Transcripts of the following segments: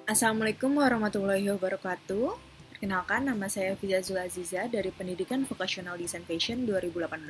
Assalamualaikum warahmatullahi wabarakatuh. Perkenalkan, nama saya Fiza Zulaziza dari Pendidikan Vocational Design Fashion 2018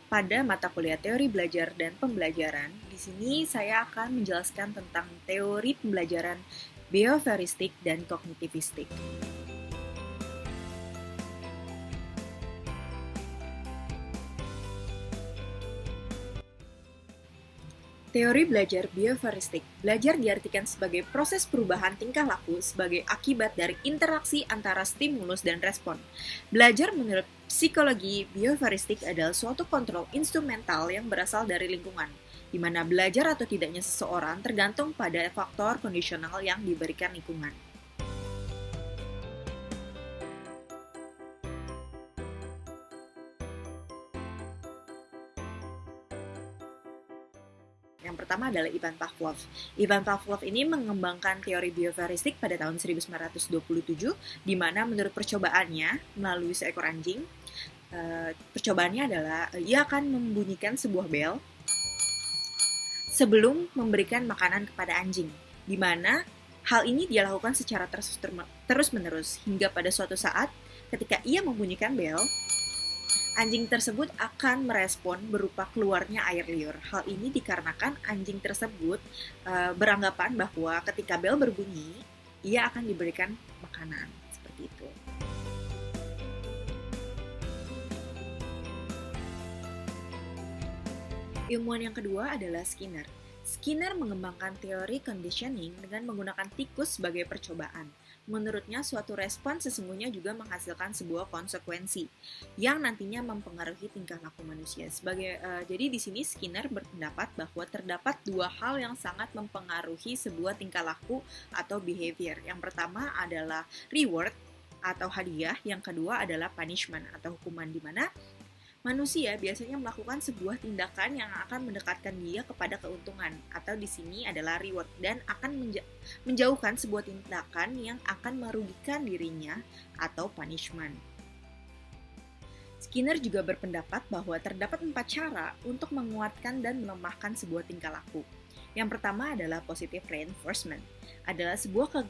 pada mata kuliah Teori Belajar dan Pembelajaran. Di sini saya akan menjelaskan tentang teori pembelajaran behavioristik dan kognitivistik. Teori belajar behavioristik. Belajar diartikan sebagai proses perubahan tingkah laku sebagai akibat dari interaksi antara stimulus dan respon. Belajar menurut psikologi behavioristik adalah suatu kontrol instrumental yang berasal dari lingkungan, di mana belajar atau tidaknya seseorang tergantung pada faktor kondisional yang diberikan lingkungan. Yang pertama adalah Ivan Pavlov. Ivan Pavlov ini mengembangkan teori behavioristik pada tahun 1927, di mana menurut percobaannya melalui seekor anjing, percobaannya adalah ia akan membunyikan sebuah bel sebelum memberikan makanan kepada anjing, di mana hal ini dia lakukan secara terus-menerus hingga pada suatu saat ketika ia membunyikan bel, anjing tersebut akan merespon berupa keluarnya air liur. Hal ini dikarenakan anjing tersebut beranggapan bahwa ketika bel berbunyi, ia akan diberikan makanan. Seperti itu. Ilmuwan yang kedua adalah Skinner. Skinner mengembangkan teori conditioning dengan menggunakan tikus sebagai percobaan. Menurutnya, suatu respon sesungguhnya juga menghasilkan sebuah konsekuensi yang nantinya mempengaruhi tingkah laku manusia. Jadi di sini Skinner berpendapat bahwa terdapat dua hal yang sangat mempengaruhi sebuah tingkah laku atau behavior. Yang pertama adalah reward atau hadiah, yang kedua adalah punishment atau hukuman, di mana manusia biasanya melakukan sebuah tindakan yang akan mendekatkan dia kepada keuntungan, atau di sini adalah reward, dan akan menjauhkan sebuah tindakan yang akan merugikan dirinya, atau punishment. Skinner juga berpendapat bahwa terdapat 4 cara untuk menguatkan dan melemahkan sebuah tingkah laku. Yang pertama adalah positive reinforcement, adalah sebuah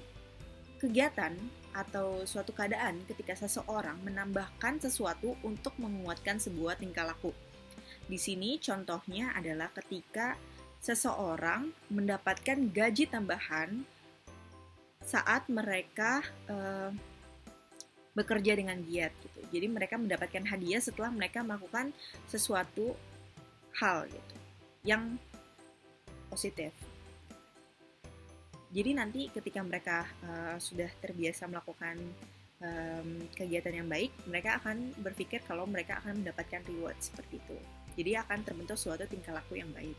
kegiatan atau suatu keadaan ketika seseorang menambahkan sesuatu untuk menguatkan sebuah tingkah laku. Di sini contohnya adalah ketika seseorang mendapatkan gaji tambahan saat mereka bekerja dengan giat gitu. Jadi mereka mendapatkan hadiah setelah mereka melakukan sesuatu hal gitu yang positif. Jadi nanti ketika mereka sudah terbiasa melakukan kegiatan yang baik, mereka akan berpikir kalau mereka akan mendapatkan reward seperti itu. Jadi akan terbentuk suatu tingkah laku yang baik.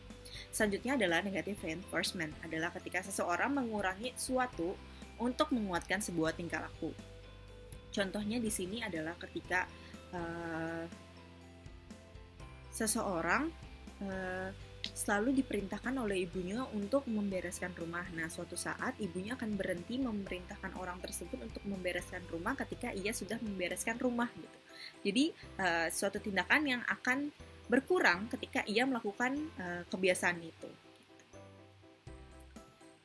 Selanjutnya adalah negative reinforcement, adalah ketika seseorang mengurangi suatu untuk menguatkan sebuah tingkah laku. Contohnya di sini adalah ketika seseorang selalu diperintahkan oleh ibunya untuk membereskan rumah. Nah, suatu saat ibunya akan berhenti memerintahkan orang tersebut untuk membereskan rumah ketika ia sudah membereskan rumah gitu. Jadi, suatu tindakan yang akan berkurang ketika ia melakukan kebiasaan itu.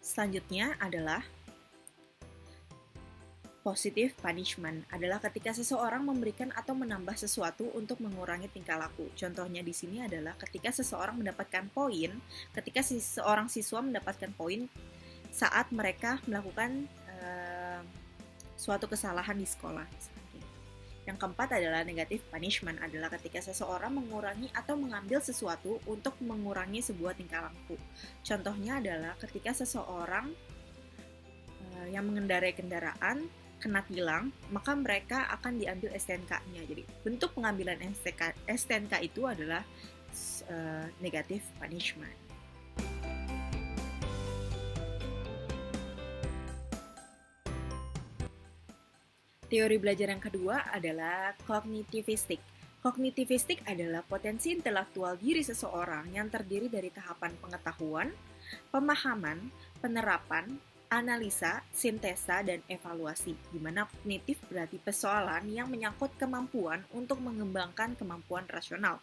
Selanjutnya adalah positive punishment, adalah ketika seseorang memberikan atau menambah sesuatu untuk mengurangi tingkah laku. Contohnya di sini adalah ketika seseorang mendapatkan poin, ketika seorang siswa mendapatkan poin saat mereka melakukan suatu kesalahan di sekolah. Yang keempat adalah negative punishment, adalah ketika seseorang mengurangi atau mengambil sesuatu untuk mengurangi sebuah tingkah laku. Contohnya adalah ketika seseorang yang mengendarai kendaraan kena tilang, maka mereka akan diambil STNK-nya. Jadi bentuk pengambilan STNK itu adalah negative punishment. Teori belajar yang kedua adalah kognitivistik. Kognitivistik adalah potensi intelektual diri seseorang yang terdiri dari tahapan pengetahuan, pemahaman, penerapan, analisa, sintesa, dan evaluasi, di mana kognitif berarti persoalan yang menyangkut kemampuan untuk mengembangkan kemampuan rasional.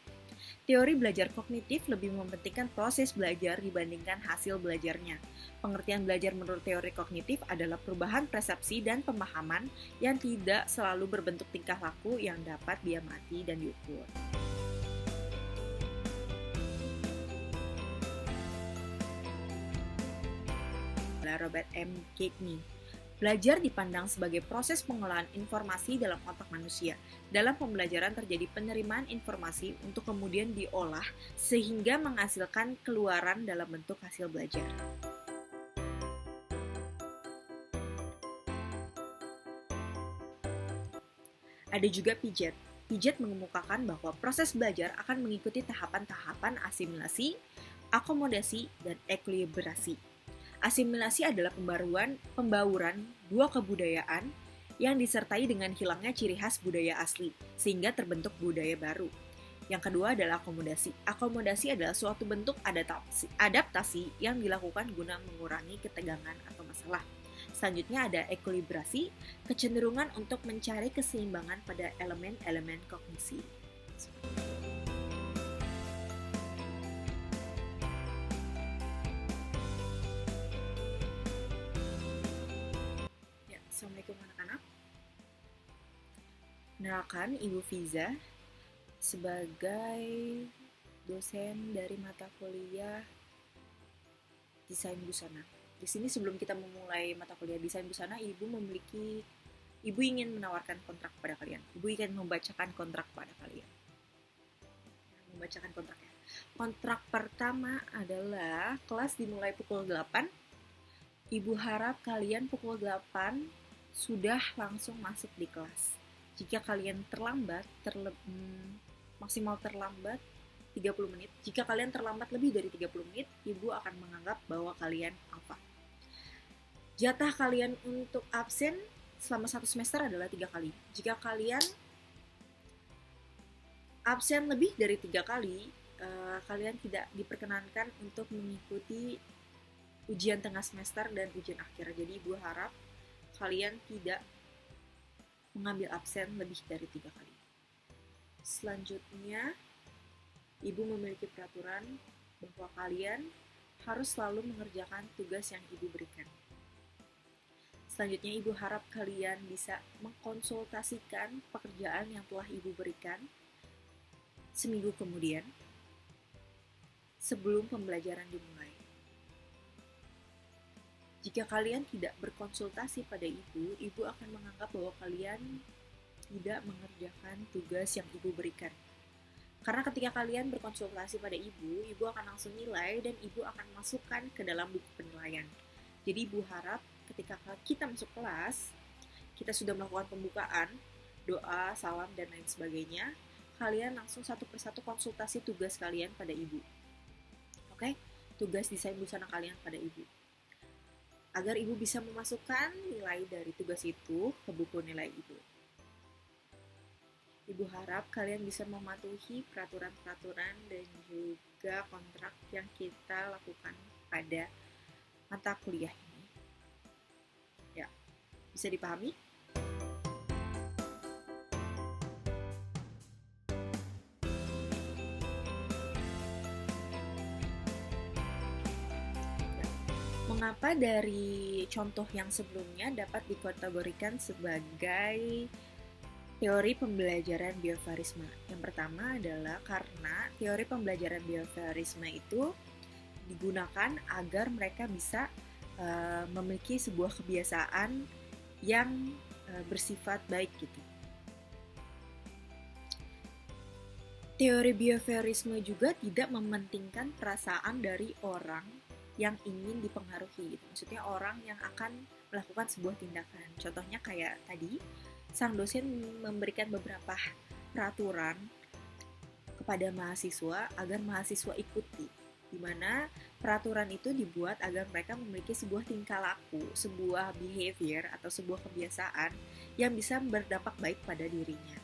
Teori belajar kognitif lebih mementingkan proses belajar dibandingkan hasil belajarnya. Pengertian belajar menurut teori kognitif adalah perubahan persepsi dan pemahaman yang tidak selalu berbentuk tingkah laku yang dapat diamati dan diukur. Robert M. Gagne. Belajar dipandang sebagai proses pengolahan informasi dalam otak manusia. Dalam pembelajaran terjadi penerimaan informasi untuk kemudian diolah sehingga menghasilkan keluaran dalam bentuk hasil belajar. Ada juga Piaget. Piaget mengemukakan bahwa proses belajar akan mengikuti tahapan-tahapan asimilasi, akomodasi, dan ekuilibrasi. Asimilasi adalah pembauran dua kebudayaan yang disertai dengan hilangnya ciri khas budaya asli, sehingga terbentuk budaya baru. Yang kedua adalah akomodasi. Akomodasi adalah suatu bentuk adaptasi yang dilakukan guna mengurangi ketegangan atau masalah. Selanjutnya ada ekuilibrasi, kecenderungan untuk mencari keseimbangan pada elemen-elemen kognisi. Assalamualaikum anak-anak. Kenalkan Ibu Fiza sebagai dosen dari mata kuliah Desain Busana. Di sini sebelum kita memulai mata kuliah Desain Busana, Ibu ingin menawarkan kontrak kepada kalian. Ibu ingin membacakan kontrak kepada kalian. Membacakan kontraknya. Kontrak pertama adalah kelas dimulai pukul 8. Ibu harap kalian pukul 8 sudah langsung masuk di kelas. Jika kalian terlambat, maksimal terlambat 30 menit. Jika kalian terlambat lebih dari 30 menit, Ibu akan menganggap bahwa kalian alpha. Jatah kalian untuk absen selama 1 semester adalah 3 kali. Jika kalian absen lebih dari 3 kali, kalian tidak diperkenankan untuk mengikuti ujian tengah semester dan ujian akhir. Jadi Ibu harap kalian tidak mengambil absen lebih dari 3 kali. Selanjutnya, Ibu memiliki peraturan bahwa kalian harus selalu mengerjakan tugas yang Ibu berikan. Selanjutnya, Ibu harap kalian bisa mengkonsultasikan pekerjaan yang telah Ibu berikan seminggu kemudian sebelum pembelajaran dimulai. Jika kalian tidak berkonsultasi pada Ibu, Ibu akan menganggap bahwa kalian tidak mengerjakan tugas yang Ibu berikan. Karena ketika kalian berkonsultasi pada Ibu, Ibu akan langsung nilai dan Ibu akan masukkan ke dalam buku penilaian. Jadi Ibu harap ketika kita masuk kelas, kita sudah melakukan pembukaan, doa, salam, dan lain sebagainya, kalian langsung satu persatu konsultasi tugas kalian pada Ibu. Oke? Tugas desain busana kalian pada Ibu. Agar Ibu bisa memasukkan nilai dari tugas itu ke buku nilai Ibu. Ibu harap kalian bisa mematuhi peraturan-peraturan dan juga kontrak yang kita lakukan pada mata kuliah ini. Ya, bisa dipahami? Mengapa dari contoh yang sebelumnya dapat dikategorikan sebagai teori pembelajaran behaviorisme? Yang pertama adalah karena teori pembelajaran behaviorisme itu digunakan agar mereka bisa memiliki sebuah kebiasaan yang bersifat baik gitu. Teori behaviorisme juga tidak mementingkan perasaan dari orang yang ingin dipengaruhi gitu. Maksudnya orang yang akan melakukan sebuah tindakan. Contohnya kayak tadi, sang dosen memberikan beberapa peraturan kepada mahasiswa agar mahasiswa ikuti, di mana peraturan itu dibuat agar mereka memiliki sebuah tingkah laku, sebuah behavior atau sebuah kebiasaan yang bisa berdampak baik pada dirinya.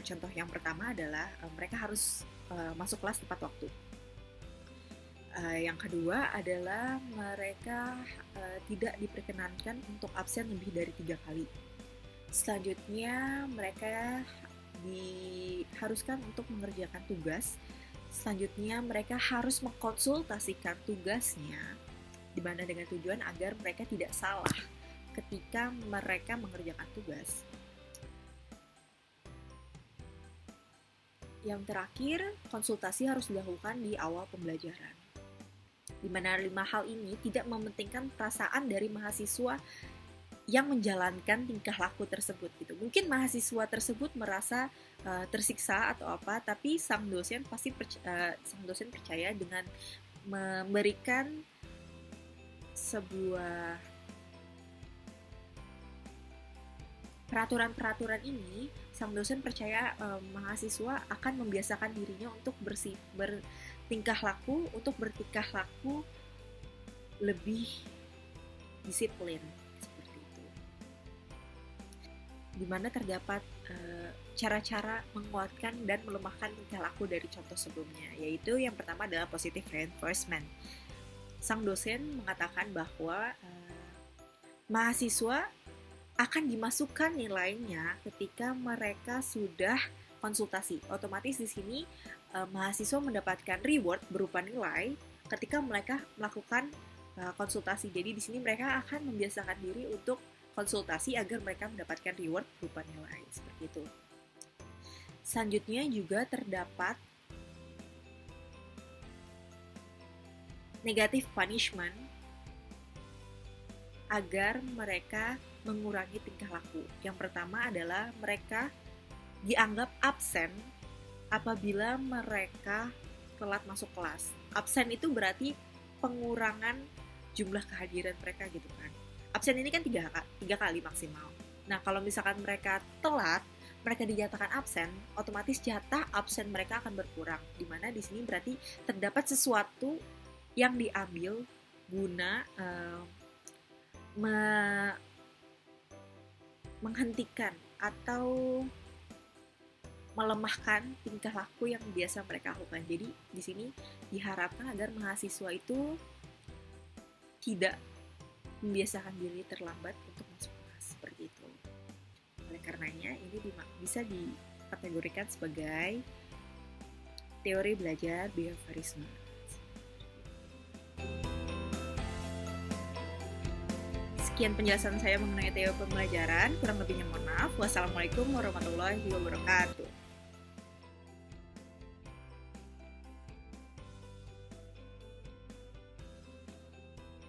Contoh yang pertama adalah mereka harus masuk kelas tepat waktu. Yang kedua adalah mereka tidak diperkenankan untuk absen lebih dari 3 kali. Selanjutnya mereka diharuskan untuk mengerjakan tugas. Selanjutnya mereka harus mengkonsultasikan tugasnya, di mana dengan tujuan agar mereka tidak salah ketika mereka mengerjakan tugas. Yang terakhir, konsultasi harus dilakukan di awal pembelajaran, di mana 5 hal ini tidak mementingkan perasaan dari mahasiswa yang menjalankan tingkah laku tersebut gitu. Mungkin mahasiswa tersebut merasa tersiksa atau apa, tapi sang dosen percaya dengan memberikan sebuah peraturan-peraturan ini, sang dosen percaya mahasiswa akan membiasakan dirinya untuk bertingkah laku lebih disiplin seperti itu. Di mana terdapat cara-cara menguatkan dan melemahkan tingkah laku dari contoh sebelumnya, yaitu yang pertama adalah positive reinforcement. Sang dosen mengatakan bahwa mahasiswa akan dimasukkan nilainya ketika mereka sudah konsultasi. Otomatis di sini mahasiswa mendapatkan reward berupa nilai ketika mereka melakukan konsultasi. Jadi di sini mereka akan membiasakan diri untuk konsultasi agar mereka mendapatkan reward berupa nilai seperti itu. Selanjutnya juga terdapat negative punishment agar mereka mengurangi tingkah laku. Yang pertama adalah mereka dianggap absen apabila mereka telat masuk kelas. Absen itu berarti pengurangan jumlah kehadiran mereka gitu kan. Absen ini kan 3 kali maksimal. Nah, kalau misalkan mereka telat, mereka dinyatakan absen, otomatis jatah absen mereka akan berkurang. Di mana di sini berarti terdapat sesuatu yang diambil guna menghentikan atau melemahkan tingkah laku yang biasa mereka lakukan. Jadi di sini diharapkan agar mahasiswa itu tidak membiasakan diri terlambat untuk masuk kelas seperti itu. Oleh karenanya ini bisa dikategorikan sebagai teori belajar behaviorisme. Sekian penjelasan saya mengenai teori pembelajaran. Kurang lebihnya mohon maaf. Wassalamualaikum warahmatullahi wabarakatuh.